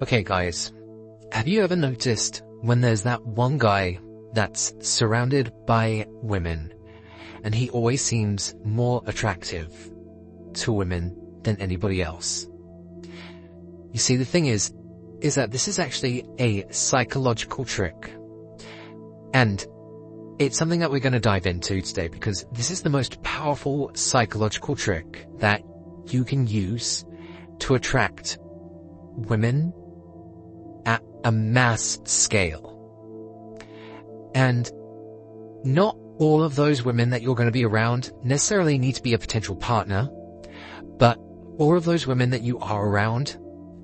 Okay guys, have you ever noticed when there's that one guy that's surrounded by women and he always seems more attractive to women than anybody else? You see, the thing is that this is actually a psychological trick. And it's something that we're going to dive into today because this is the most powerful psychological trick that you can use to attract women at a mass scale. And not all of those women that you're going to be around necessarily need to be a potential partner, but all of those women that you are around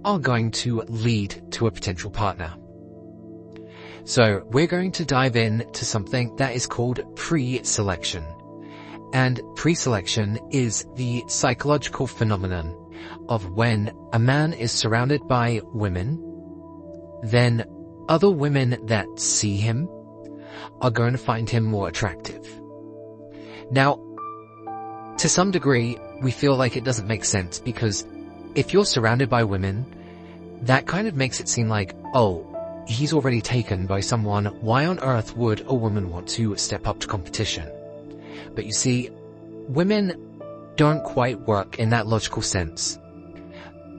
are going to lead to a potential partner. So we're going to dive in to something that is called pre-selection. And pre-selection is the psychological phenomenon of when a man is surrounded by women, then other women that see him are going to find him more attractive. Now, to some degree, we feel like it doesn't make sense because if you're surrounded by women, that kind of makes it seem like, oh, he's already taken by someone. Why on earth would a woman want to step up to competition? But you see, women don't quite work in that logical sense.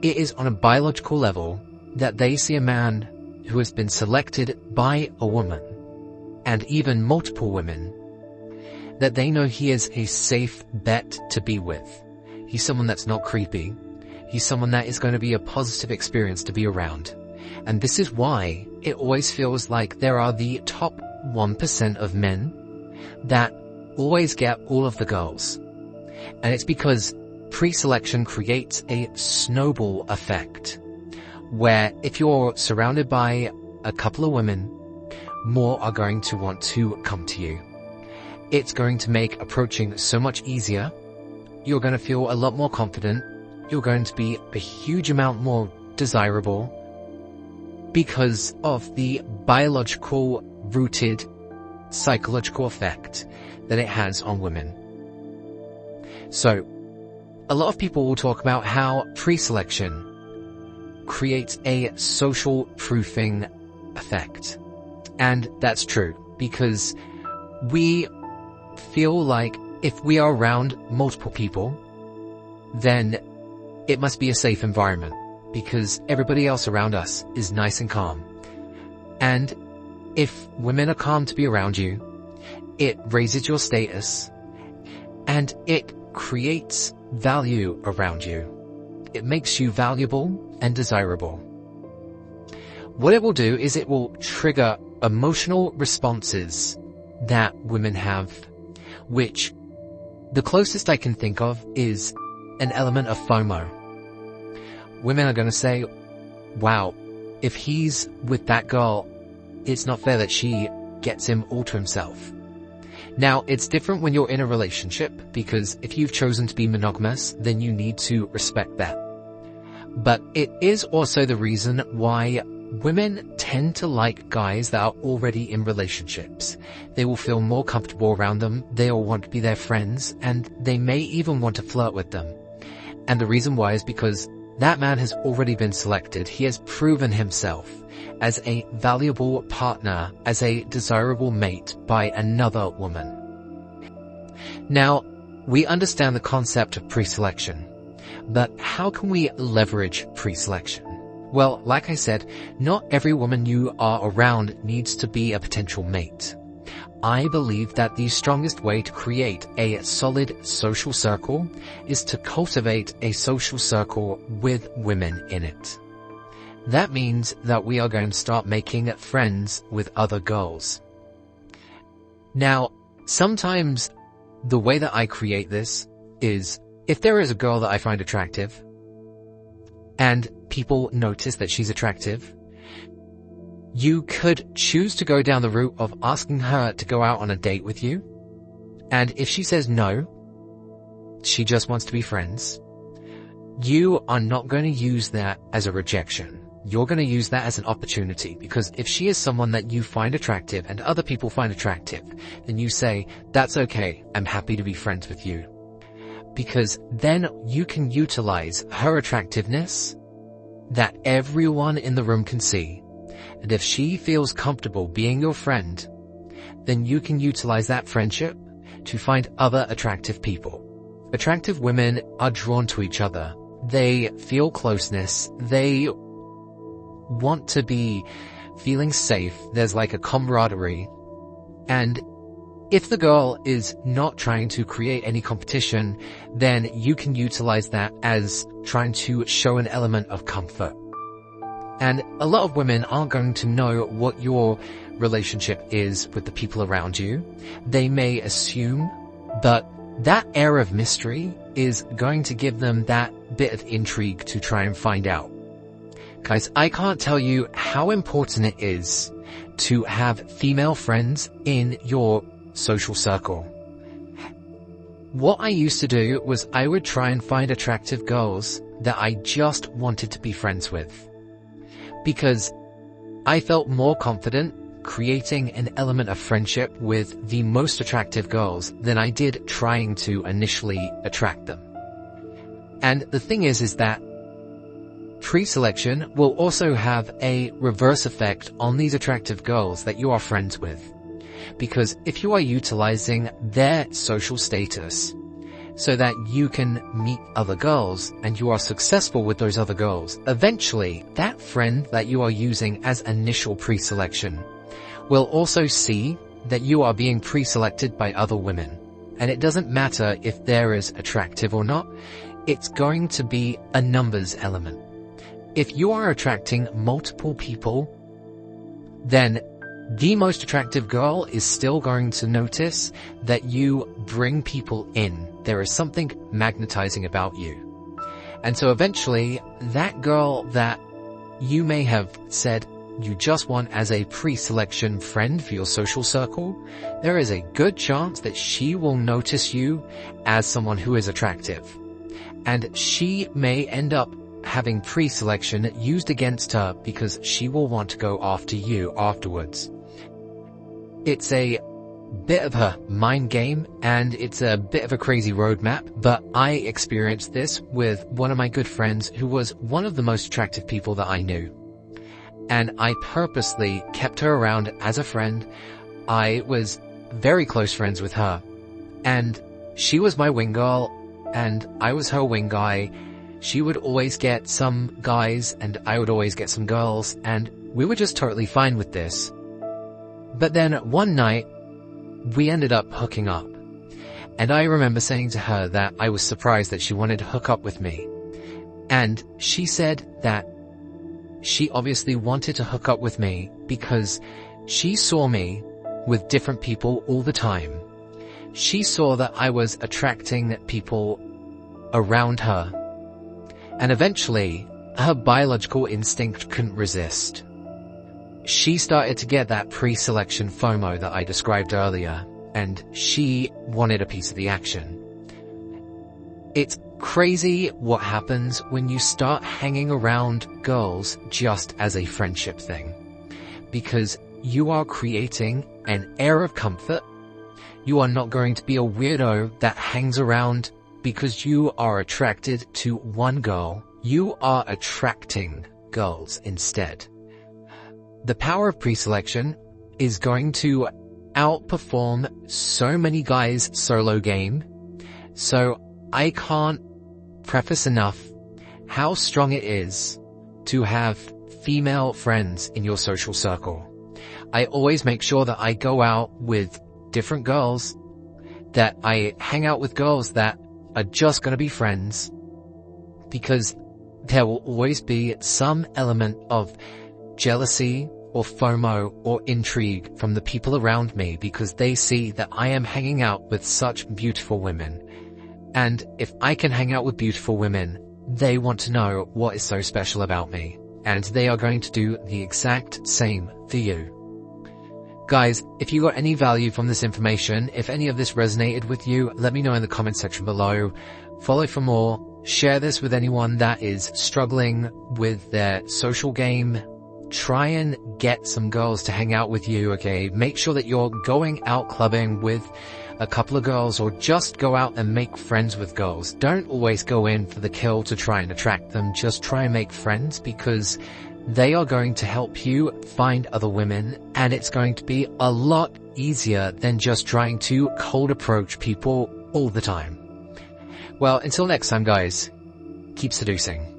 It is on a biological level that they see a man who has been selected by a woman, and even multiple women, that they know he is a safe bet to be with. He's someone that's not creepy. He's someone that is going to be a positive experience to be around. And this is why it always feels like there are the top 1% of men that always get all of the girls. And it's because pre-selection creates a snowball effect, where if you're surrounded by a couple of women, more are going to want to come to you. It's going to make approaching so much easier. You're going to feel a lot more confident. You're going to be a huge amount more desirable because of the biological rooted psychological effect that it has on women. So, a lot of people will talk about how pre-selection creates a social proofing effect. And that's true because we feel like if we are around multiple people, then it must be a safe environment because everybody else around us is nice and calm. And if women are calm to be around you, it raises your status and it creates value around you. It makes you valuable and desirable. What it will do is it will trigger emotional responses that women have, which the closest I can think of is an element of FOMO. Women are going to say, wow, if he's with that girl, it's not fair that she gets him all to himself. Now, it's different when you're in a relationship because if you've chosen to be monogamous, then you need to respect that. But it is also the reason why women tend to like guys that are already in relationships. They will feel more comfortable around them, they will want to be their friends, and they may even want to flirt with them. And the reason why is because that man has already been selected. He has proven himself as a valuable partner, as a desirable mate by another woman. Now, we understand the concept of pre-selection, but how can we leverage pre-selection? Well, like I said, not every woman you are around needs to be a potential mate. I believe that the strongest way to create a solid social circle is to cultivate a social circle with women in it. That means that we are going to start making friends with other girls. Now, sometimes the way that I create this is if there is a girl that I find attractive and people notice that she's attractive, you could choose to go down the route of asking her to go out on a date with you. And if she says no, she just wants to be friends, you are not going to use that as a rejection. You're going to use that as an opportunity because if she is someone that you find attractive and other people find attractive, then you say, that's okay, I'm happy to be friends with you. Because then you can utilize her attractiveness that everyone in the room can see. And if she feels comfortable being your friend, then you can utilize that friendship to find other attractive people. Attractive women are drawn to each other. They feel closeness. They want to be feeling safe. There's like a camaraderie. And if the girl is not trying to create any competition, then you can utilize that as trying to show an element of comfort. And a lot of women aren't going to know what your relationship is with the people around you. They may assume, but that air of mystery is going to give them that bit of intrigue to try and find out. Guys, I can't tell you how important it is to have female friends in your social circle. What I used to do was I would try and find attractive girls that I just wanted to be friends with, because I felt more confident creating an element of friendship with the most attractive girls than I did trying to initially attract them. And the thing is that pre-selection will also have a reverse effect on these attractive girls that you are friends with. Because if you are utilizing their social status so that you can meet other girls and you are successful with those other girls, eventually that friend that you are using as initial pre-selection will also see that you are being pre-selected by other women. And it doesn't matter if they're as attractive or not, it's going to be a numbers element. If you are attracting multiple people, then the most attractive girl is still going to notice that you bring people in. There is something magnetizing about you. And so eventually, that girl that you may have said you just want as a pre-selection friend for your social circle, there is a good chance that she will notice you as someone who is attractive. And she may end up having pre-selection used against her because she will want to go after you afterwards. It's a bit of a mind game and it's a bit of a crazy roadmap, but I experienced this with one of my good friends who was one of the most attractive people that I knew. And I purposely kept her around as a friend. I was very close friends with her. And she was my wing girl and I was her wing guy. She would always get some guys and I would always get some girls, and we were just totally fine with this. But then one night, we ended up hooking up. And I remember saying to her that I was surprised that she wanted to hook up with me. And she said that she obviously wanted to hook up with me because she saw me with different people all the time. She saw that I was attracting people around her. And eventually, her biological instinct couldn't resist. She started to get that pre-selection FOMO that I described earlier, and she wanted a piece of the action. It's crazy what happens when you start hanging around girls just as a friendship thing, because you are creating an air of comfort. You are not going to be a weirdo that hangs around because you are attracted to one girl. You are attracting girls instead. The power of pre-selection is going to outperform so many guys' solo game. So I can't preface enough how strong it is to have female friends in your social circle. I always make sure that I go out with different girls, that I hang out with girls that are just going to be friends, because there will always be some element of jealousy or FOMO or intrigue from the people around me because they see that I am hanging out with such beautiful women. And if I can hang out with beautiful women, they want to know what is so special about me, and they are going to do the exact same for you. Guys, if you got any value from this information, if any of this resonated with you, let me know in the comment section below. Follow for more. Share this with anyone that is struggling with their social game. Try and get some girls to hang out with you, okay? Make sure that you're going out clubbing with a couple of girls or just go out and make friends with girls. Don't always go in for the kill to try and attract them. Just try and make friends, because they are going to help you find other women, and it's going to be a lot easier than just trying to cold approach people all the time. Well, until next time, guys, keep seducing.